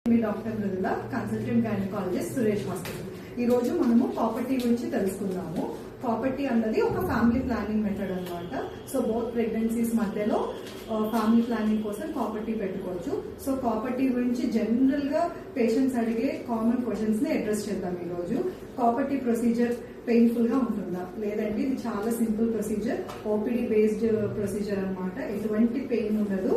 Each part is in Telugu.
మీ doctor Mridula, consultant gynaecologist, Suresh hospital. ఈ రోజు మనము కాపర్టీ గురించి తెలుసుకుందాము. కాపర్టీ అన్నది ఒక ఫ్యామిలీ ప్లానింగ్ మెథడ్ అన్నమాట. సో బోత్ ప్రెగ్నెన్సీస్ మధ్యలో ఫ్యామిలీ ప్లానింగ్ కోసం కాపర్టీ పెట్టుకోవచ్చు. సో కాపర్టీ గురించి జనరల్ గా పేషెంట్స్ అడిగే కామన్ క్వశ్చన్స్ ని అడ్రస్ చేద్దాం ఈ రోజు. కాపర్టీ ప్రొసీజర్ పెయిన్ఫుల్ గా ఉంటుందా? లేదండి, ఇది చాలా simple procedure, OPD based procedure అన్నమాట. ఎటువంటి పెయిన్ ఉండదు.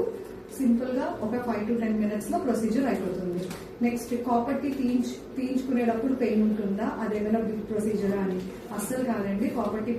సింపుల్ గా ఒక 5 to 10 minutes లో ప్రొసీజర్ అయిపోతుంది. నెక్స్ట్, కాపర్టీ తీయించుకునేటప్పుడు పెయిన్ ఉంటుందా? అదేమైనా బిగ్ ప్రొసీజర్ అని? అస్సలు కాదండి. కాపర్టీ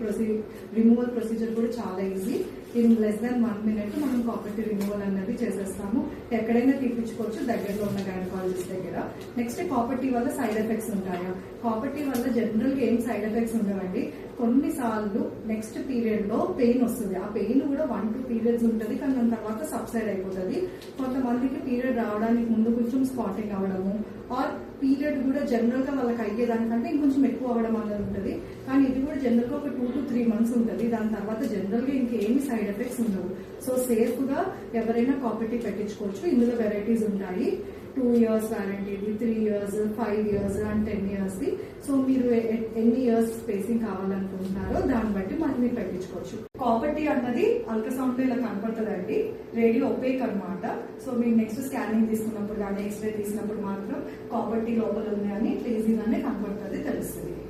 రిమూవల్ ప్రొసీజర్ కూడా చాలా easy. In less than 1 minute మనం కాపర్టీ రిమూవల్ అనేది చేసేస్తాము. ఎక్కడైనా తీపించుకోవచ్చు, దగ్గరలో ఉన్న గైనకాలజిస్ట్ దగ్గర. నెక్స్ట్, కాపర్టీ వల్ల సైడ్ ఎఫెక్ట్స్ ఉంటాయా? కాపర్టీ వల్ల జనరల్ గా ఏం సైడ్ ఎఫెక్ట్స్ ఉండవండి. కొన్నిసార్లు నెక్స్ట్ పీరియడ్ లో పెయిన్ వస్తుంది. ఆ పెయిన్ కూడా 1-2 periods ఉంటుంది, కానీ దాని తర్వాత సబ్సైడ్ అయిపోతుంది. కొంతమందికి పీరియడ్ రావడానికి ముందు కొంచెం స్పాటింగ్ అవ్వడము, ఆర్ పీరియడ్ కూడా జనరల్ గా వాళ్ళకి అయ్యేదానికంటే ఇంకొంచెం ఎక్కువ అవ్వడం అనేది ఉంటుంది. కానీ ఇది కూడా జనరల్ గా ఒక 2 to 3 months ఉంటుంది. దాని తర్వాత జనరల్ గా ఇంకేమి సైడ్ ఎఫెక్ట్స్ ఉండవు. సో సేఫ్ గా ఎవరైనా కాపర్టీ పెట్టించుకోవచ్చు. ఇందులో వెరైటీస్ ఉంటాయి. 2 years వ్యారంటీది, 3 years, 5 years and 10 years the. So మీరు ఎన్ని ఇయర్స్ స్పేసింగ్ కావాలనుకుంటున్నారో దాన్ని బట్టి మనం మీరు పెట్టించుకోవచ్చు. కాపర్టీ అన్నది అల్ట్రాసౌండ్ లో ఇలా కనపడుతుందండి. రేడియో ఒపేక్ అనమాట. సో మీరు నెక్స్ట్ స్కానింగ్ తీసుకున్నప్పుడు కానీ ఎక్స్రే తీసినప్పుడు మాత్రం కాపర్టీ లోపల ఉంది అని ఈజీగానే కనపడుతుంది, తెలుస్తుంది.